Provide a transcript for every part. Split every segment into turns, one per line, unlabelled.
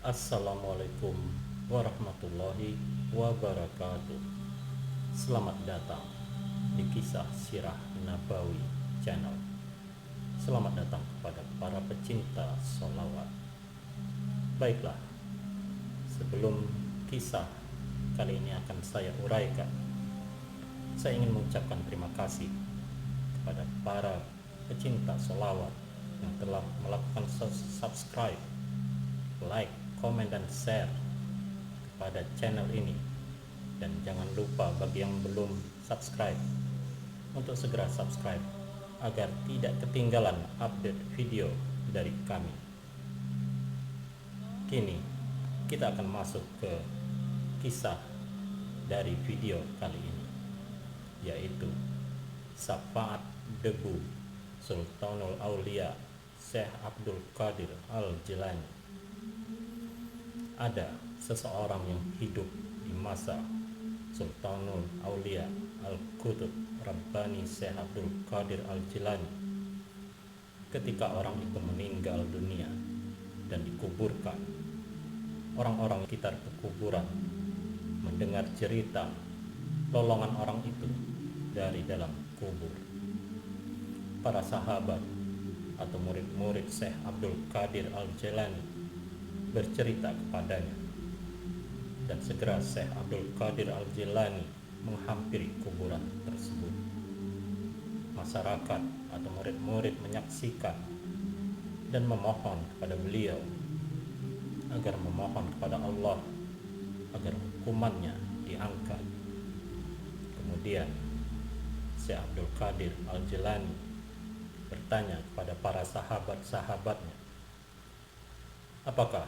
Assalamualaikum warahmatullahi wabarakatuh. Selamat datang di Kisah Sirah Nabawi Channel. Selamat datang kepada para pecinta sholawat. Baiklah, sebelum kisah kali ini akan saya uraikan, saya ingin mengucapkan terima kasih kepada para pecinta sholawat yang telah melakukan subscribe, like, komen, dan share pada channel ini. Dan jangan lupa bagi yang belum subscribe untuk segera subscribe agar tidak ketinggalan update video dari kami. Kini kita akan masuk ke kisah dari video kali ini, yaitu Syafaat Debu Sultanul Aulia Syekh Abdul Qadir Al-Jilani. Ada seseorang yang hidup di masa Sultanul Aulia Al-Qutub Rabbani Syekh Abdul Qadir Al-Jilani. Ketika orang itu meninggal dunia dan dikuburkan, orang-orang sekitar kuburan mendengar cerita lolongan orang itu dari dalam kubur. Para sahabat atau murid-murid Syekh Abdul Qadir Al-Jilani bercerita kepadanya, dan segera Syekh Abdul Qadir Al-Jilani menghampiri kuburan tersebut. Masyarakat atau murid-murid menyaksikan dan memohon kepada beliau agar memohon kepada Allah agar hukumannya diangkat. Kemudian Syekh Abdul Qadir Al-Jilani bertanya kepada para sahabat-sahabatnya, apakah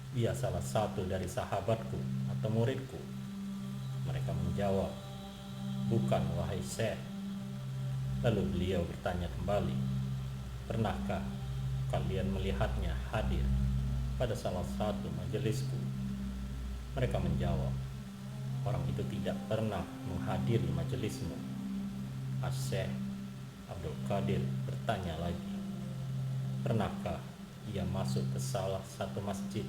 dia salah satu dari sahabatku atau muridku? Mereka menjawab, bukan wahai Syekh. Lalu beliau bertanya kembali, pernahkah kalian melihatnya hadir pada salah satu majelisku? Mereka menjawab, orang itu tidak pernah menghadiri majelismu. Syekh Abdul Qadir bertanya lagi, pernahkah ia masuk ke salah satu masjid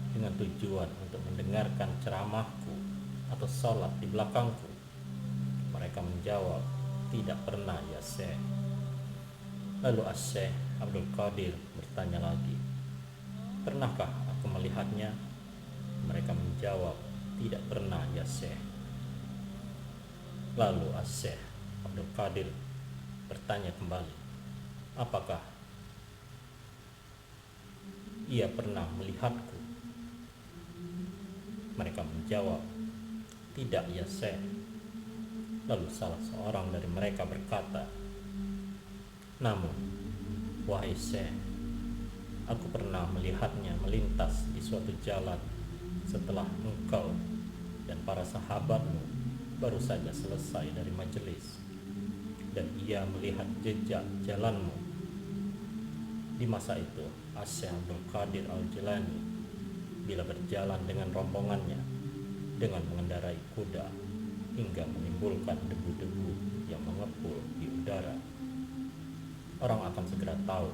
dengan tujuan untuk mendengarkan ceramahku atau sholat di belakangku? Mereka menjawab, tidak pernah ya Syekh. Lalu Syekh Abdul Qadir bertanya lagi, pernahkah aku melihatnya? Mereka menjawab, tidak pernah ya Syekh. Lalu Syekh Abdul Qadir bertanya kembali, apakah ia pernah melihatku? Mereka menjawab, tidak ya Syekh. Lalu salah seorang dari mereka berkata, namun wahai Syekh, aku pernah melihatnya melintas di suatu jalan setelah engkau dan para sahabatmu baru saja selesai dari majelis, dan ia melihat jejak jalanmu. Di masa itu Syekh Abdul Qadir Al-Jilani bila berjalan dengan rombongannya dengan mengendarai kuda hingga menimbulkan debu-debu yang mengepul di udara, orang akan segera tahu,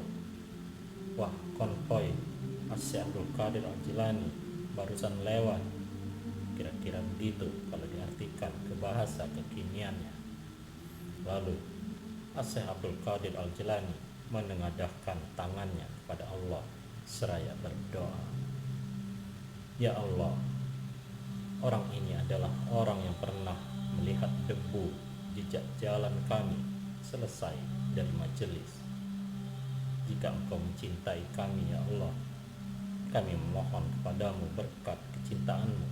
wah, konvoi Syekh Abdul Qadir Al-Jilani barusan lewat. Kira-kira begitu kalau diartikan ke bahasa kekiniannya. Lalu Syekh Abdul Qadir Al-Jilani menengadahkan tangannya kepada Allah seraya berdoa, ya Allah, orang ini adalah orang yang pernah melihat debu jejak jalan kami selesai dari majelis. Jika engkau mencintai kami ya Allah, kami memohon kepadamu berkat kecintaanmu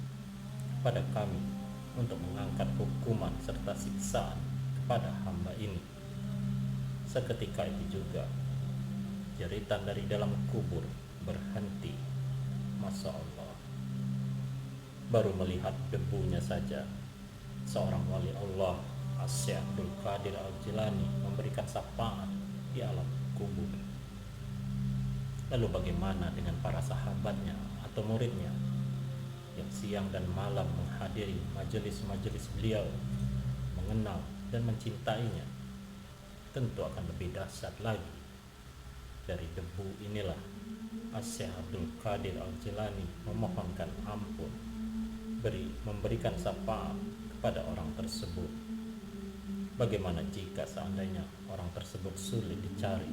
kepada kami untuk mengangkat hukuman serta siksaan kepada hamba ini. Seketika itu juga jeritan dari dalam kubur berhenti. Masya Allah, baru melihat debunya saja seorang wali Allah Syekh Abdul Qadir Al-Jilani memberikan syafaat di alam kubur. Lalu bagaimana dengan para sahabatnya atau muridnya yang siang dan malam menghadiri majelis-majelis beliau, mengenal dan mencintainya? Tentu akan lebih dahsyat lagi. Dari debu inilah Asy-Syaikh Abdul Qadir Al-Jilani memohonkan ampun, memberikan syafaat kepada orang tersebut. Bagaimana jika seandainya orang tersebut sulit dicari?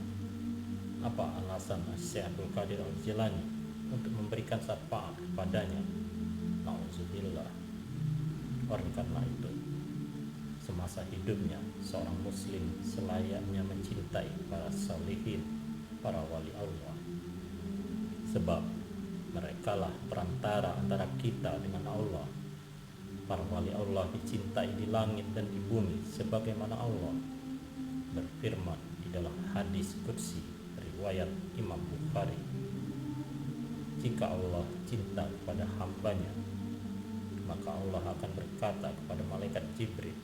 Apa alasan Asy-Syaikh Abdul Qadir Al-Jilani untuk memberikan syafaat kepadanya? Nauzubillah. Oleh karena itu, semasa hidupnya seorang muslim selayaknya mencintai para salihin, para wali Allah, sebab merekalah perantara antara kita dengan Allah. Para wali Allah dicintai di langit dan di bumi, sebagaimana Allah berfirman di dalam hadis qudsi riwayat Imam Bukhari, jika Allah cinta kepada hambanya, maka Allah akan berkata kepada malaikat Jibril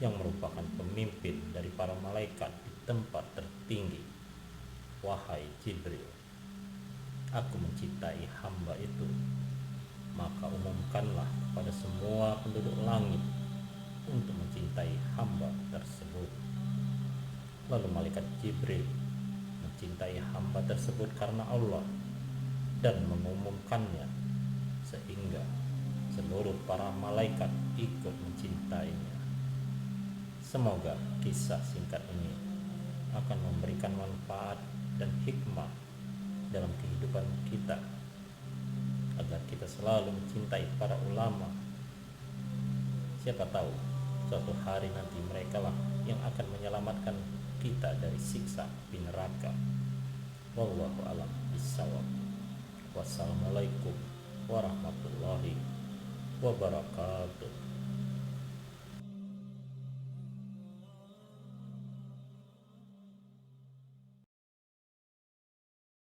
yang merupakan pemimpin dari para malaikat di tempat tertinggi, wahai Jibril, aku mencintai hamba itu, maka umumkanlah kepada semua penduduk langit untuk mencintai hamba tersebut. Lalu malaikat Jibril mencintai hamba tersebut karena Allah dan mengumumkannya, sehingga seluruh para malaikat ikut mencintainya. Semoga kisah singkat ini akan memberikan manfaat dan hikmah dalam kehidupan kita, agar kita selalu mencintai para ulama. Siapa tahu suatu hari nanti mereka lah yang akan menyelamatkan kita dari siksa api neraka. Wallahu a'lam bishawab. Wassalamualaikum warahmatullahi wabarakatuh.